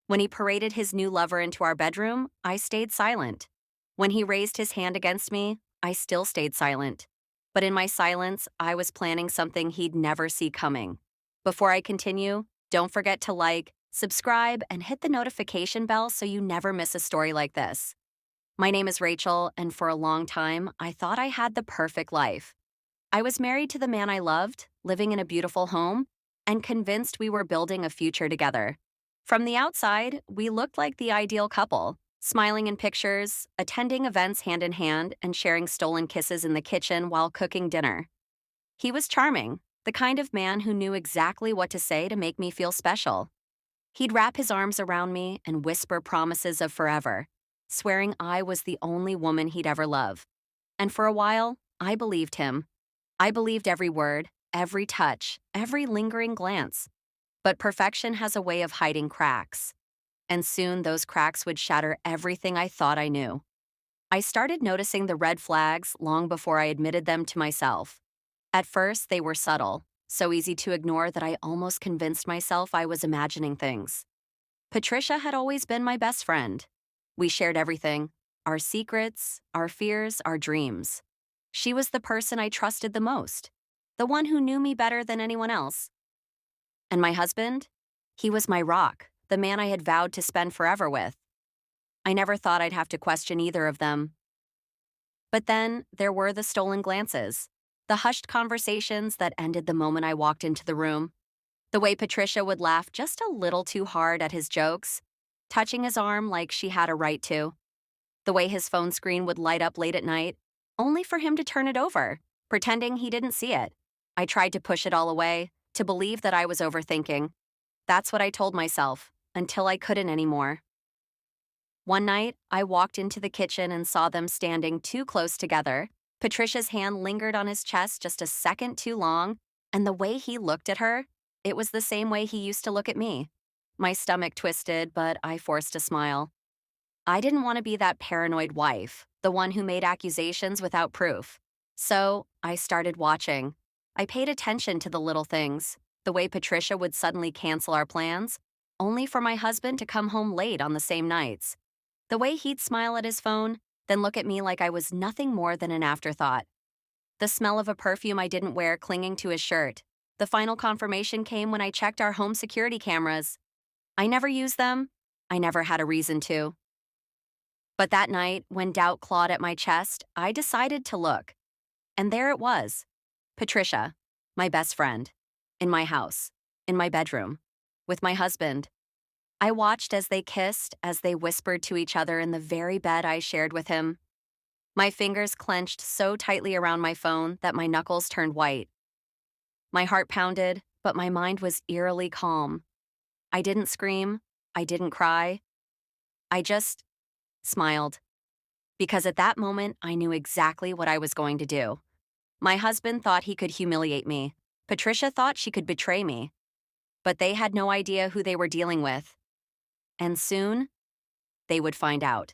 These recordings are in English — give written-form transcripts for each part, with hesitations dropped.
When he paraded his new lover into our bedroom, I stayed silent. When he raised his hand against me, I still stayed silent. But in my silence, I was planning something he'd never see coming. Before I continue, don't forget to like, subscribe, and hit the notification bell so you never miss a story like this. My name is Rachel, and for a long time, I thought I had the perfect life. I was married to the man I loved, living in a beautiful home, and convinced we were building a future together. From the outside, we looked like the ideal couple, smiling in pictures, attending events hand in hand, and sharing stolen kisses in the kitchen while cooking dinner. He was charming, the kind of man who knew exactly what to say to make me feel special. He'd wrap his arms around me and whisper promises of forever, swearing I was the only woman he'd ever love. And for a while, I believed him. I believed every word, every touch, every lingering glance. But perfection has a way of hiding cracks. And soon those cracks would shatter everything I thought I knew. I started noticing the red flags long before I admitted them to myself. At first, they were subtle, so easy to ignore that I almost convinced myself I was imagining things. Patricia had always been my best friend. We shared everything, our secrets, our fears, our dreams. She was the person I trusted the most, the one who knew me better than anyone else. And my husband? He was my rock, the man I had vowed to spend forever with. I never thought I'd have to question either of them. But then there were the stolen glances, the hushed conversations that ended the moment I walked into the room. The way Patricia would laugh just a little too hard at his jokes, touching his arm like she had a right to. The way his phone screen would light up late at night, only for him to turn it over, pretending he didn't see it. I tried to push it all away, to believe that I was overthinking. That's what I told myself, until I couldn't anymore. One night, I walked into the kitchen and saw them standing too close together. Patricia's hand lingered on his chest just a second too long, and the way he looked at her, it was the same way he used to look at me. My stomach twisted, but I forced a smile. I didn't want to be that paranoid wife, the one who made accusations without proof. So I started watching. I paid attention to the little things, the way Patricia would suddenly cancel our plans, only for my husband to come home late on the same nights. The way he'd smile at his phone, then look at me like I was nothing more than an afterthought. The smell of a perfume I didn't wear clinging to his shirt. The final confirmation came when I checked our home security cameras. I never used them. I never had a reason to. But that night, when doubt clawed at my chest, I decided to look. And there it was. Patricia, my best friend, in my house, in my bedroom, with my husband. I watched as they kissed, as they whispered to each other in the very bed I shared with him. My fingers clenched so tightly around my phone that my knuckles turned white. My heart pounded, but my mind was eerily calm. I didn't scream. I didn't cry. I just smiled. Because at that moment, I knew exactly what I was going to do. My husband thought he could humiliate me. Patricia thought she could betray me. But they had no idea who they were dealing with. And soon, they would find out.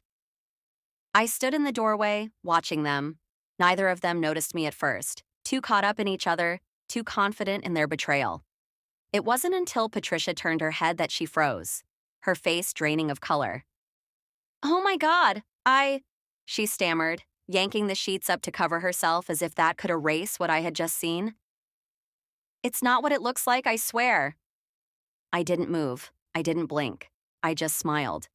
I stood in the doorway, watching them. Neither of them noticed me at first, too caught up in each other, too confident in their betrayal. It wasn't until Patricia turned her head that she froze, her face draining of color. "Oh my God, she stammered, yanking the sheets up to cover herself as if that could erase what I had just seen. "It's not what it looks like, I swear." I didn't move. I didn't blink. I just smiled.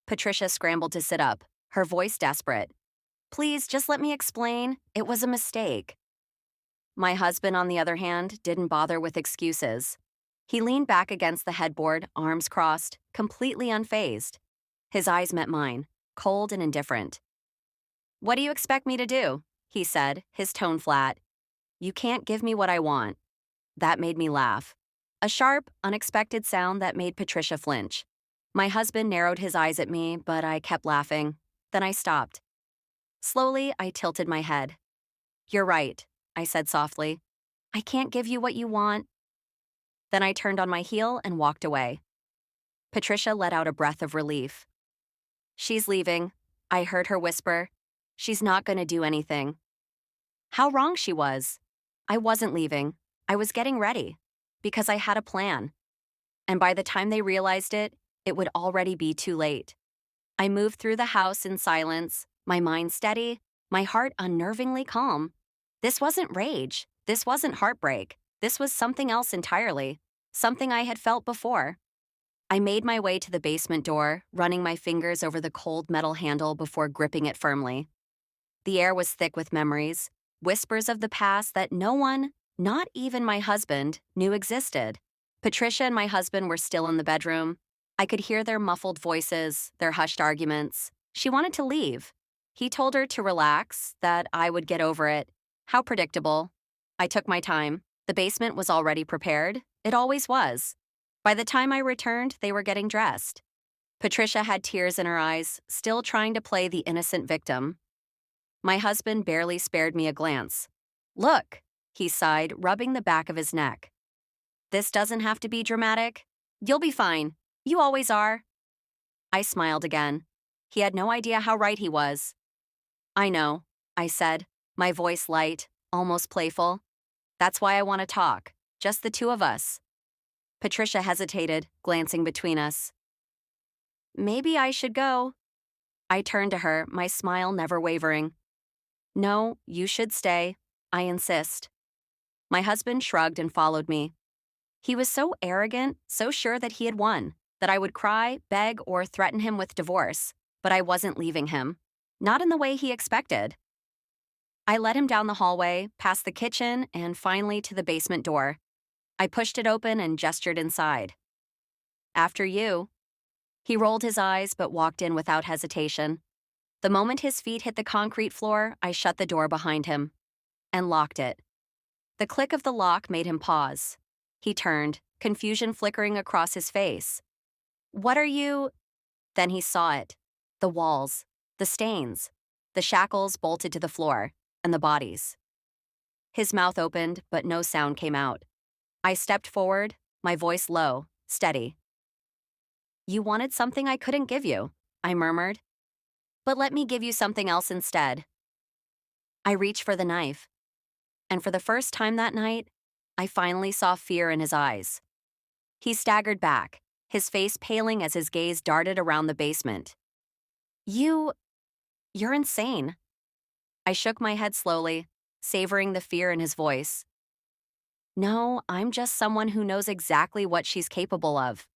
Patricia scrambled to sit up, her voice desperate. "Please, just let me explain. It was a mistake." My husband, on the other hand, didn't bother with excuses. He leaned back against the headboard, arms crossed, completely unfazed. His eyes met mine, cold and indifferent. "What do you expect me to do?" he said, his tone flat. "You can't give me what I want." That made me laugh. A sharp, unexpected sound that made Patricia flinch. My husband narrowed his eyes at me, but I kept laughing. Then I stopped. Slowly, I tilted my head. "You're right," I said softly. "I can't give you what you want." Then I turned on my heel and walked away. Patricia let out a breath of relief. "She's leaving," I heard her whisper. "She's not going to do anything." How wrong she was. I wasn't leaving. I was getting ready. Because I had a plan. And by the time they realized it, it would already be too late. I moved through the house in silence, my mind steady, my heart unnervingly calm. This wasn't rage. This wasn't heartbreak. This was something else entirely. Something I had felt before. I made my way to the basement door, running my fingers over the cold metal handle before gripping it firmly. The air was thick with memories, whispers of the past that no one, not even my husband, knew existed. Patricia and my husband were still in the bedroom. I could hear their muffled voices, their hushed arguments. She wanted to leave. He told her to relax, that I would get over it. How predictable. I took my time. The basement was already prepared. It always was. By the time I returned, they were getting dressed. Patricia had tears in her eyes, still trying to play the innocent victim. My husband barely spared me a glance. "Look," he sighed, rubbing the back of his neck. "This doesn't have to be dramatic. You'll be fine. You always are." I smiled again. He had no idea how right he was. "I know," I said, my voice light, almost playful. "That's why I want to talk. Just the two of us." Patricia hesitated, glancing between us. "Maybe I should go." I turned to her, my smile never wavering. "No, you should stay. I insist." My husband shrugged and followed me. He was so arrogant, so sure that he had won, that I would cry, beg, or threaten him with divorce, but I wasn't leaving him. Not in the way he expected. I led him down the hallway, past the kitchen, and finally to the basement door. I pushed it open and gestured inside. "After you." He rolled his eyes but walked in without hesitation. The moment his feet hit the concrete floor, I shut the door behind him and locked it. The click of the lock made him pause. He turned, confusion flickering across his face. "What are you—" Then he saw it. The walls, the stains, the shackles bolted to the floor, and the bodies. His mouth opened, but no sound came out. I stepped forward, my voice low, steady. "You wanted something I couldn't give you," I murmured. "But let me give you something else instead." I reached for the knife. And for the first time that night, I finally saw fear in his eyes. He staggered back, his face paling as his gaze darted around the basement. You're insane." I shook my head slowly, savoring the fear in his voice. "No, I'm just someone who knows exactly what she's capable of."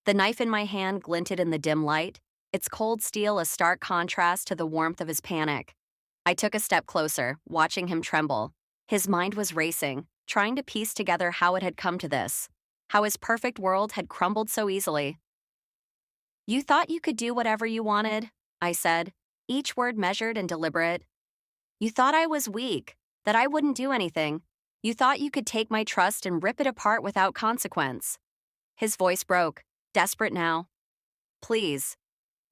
The knife in my hand glinted in the dim light, its cold steel a stark contrast to the warmth of his panic. I took a step closer, watching him tremble. His mind was racing, trying to piece together how it had come to this, how his perfect world had crumbled so easily. "You thought you could do whatever you wanted," I said, each word measured and deliberate. "You thought I was weak, that I wouldn't do anything. You thought you could take my trust and rip it apart without consequence." His voice broke, desperate now. "Please,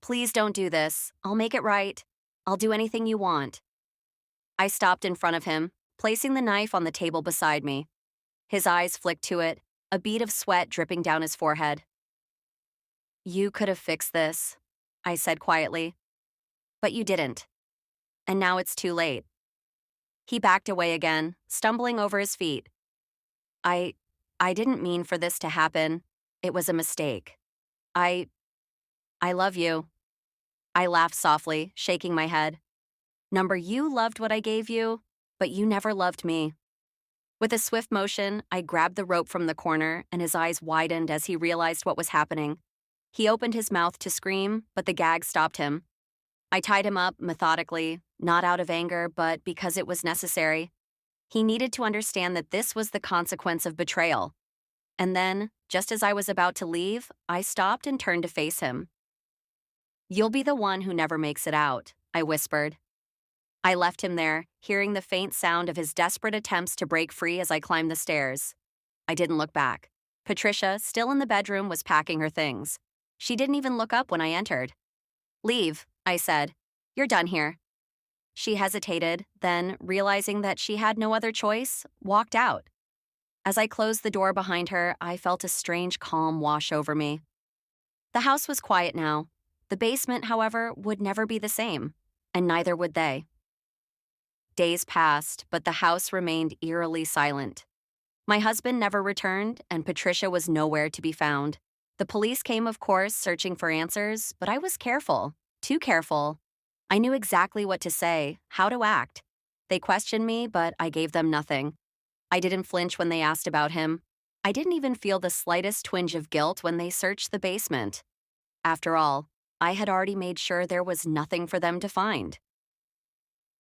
please don't do this. I'll make it right. I'll do anything you want." I stopped in front of him, placing the knife on the table beside me. His eyes flicked to it, a bead of sweat dripping down his forehead. "You could have fixed this," I said quietly. "But you didn't. And now it's too late." He backed away again, stumbling over his feet. I didn't mean for this to happen. It was a mistake. I love you." I laughed softly, shaking my head. "Number, you loved what I gave you, but you never loved me." With a swift motion, I grabbed the rope from the corner, and his eyes widened as he realized what was happening. He opened his mouth to scream, but the gag stopped him. I tied him up methodically, not out of anger, but because it was necessary. He needed to understand that this was the consequence of betrayal. And then, just as I was about to leave, I stopped and turned to face him. "You'll be the one who never makes it out," I whispered. I left him there, hearing the faint sound of his desperate attempts to break free as I climbed the stairs. I didn't look back. Patricia, still in the bedroom, was packing her things. She didn't even look up when I entered. "Leave," I said. "You're done here." She hesitated, then, realizing that she had no other choice, walked out. As I closed the door behind her, I felt a strange calm wash over me. The house was quiet now. The basement, however, would never be the same, and neither would they. Days passed, but the house remained eerily silent. My husband never returned, and Patricia was nowhere to be found. The police came, of course, searching for answers, but I was careful. Too careful. I knew exactly what to say, how to act. They questioned me, but I gave them nothing. I didn't flinch when they asked about him. I didn't even feel the slightest twinge of guilt when they searched the basement. After all, I had already made sure there was nothing for them to find.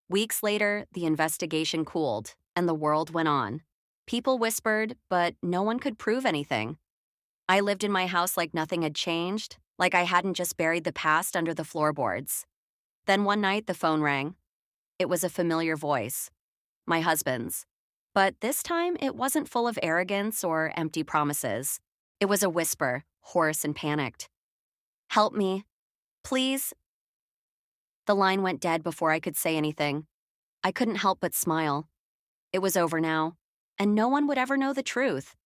Weeks later, the investigation cooled, and the world went on. People whispered, but no one could prove anything. I lived in my house like nothing had changed, like I hadn't just buried the past under the floorboards. Then one night, the phone rang. It was a familiar voice, my husband's. But this time, it wasn't full of arrogance or empty promises. It was a whisper, hoarse and panicked. "Help me. Please." The line went dead before I could say anything. I couldn't help but smile. It was over now, and no one would ever know the truth.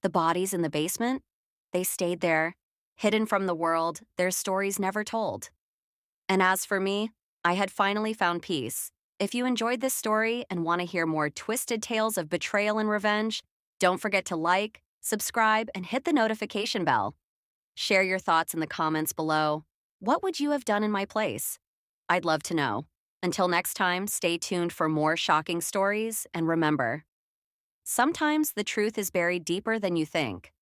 The bodies in the basement? They stayed there, hidden from the world, their stories never told. And as for me, I had finally found peace. If you enjoyed this story and want to hear more twisted tales of betrayal and revenge, don't forget to like, subscribe, and hit the notification bell. Share your thoughts in the comments below. What would you have done in my place? I'd love to know. Until next time, stay tuned for more shocking stories, and remember, sometimes the truth is buried deeper than you think.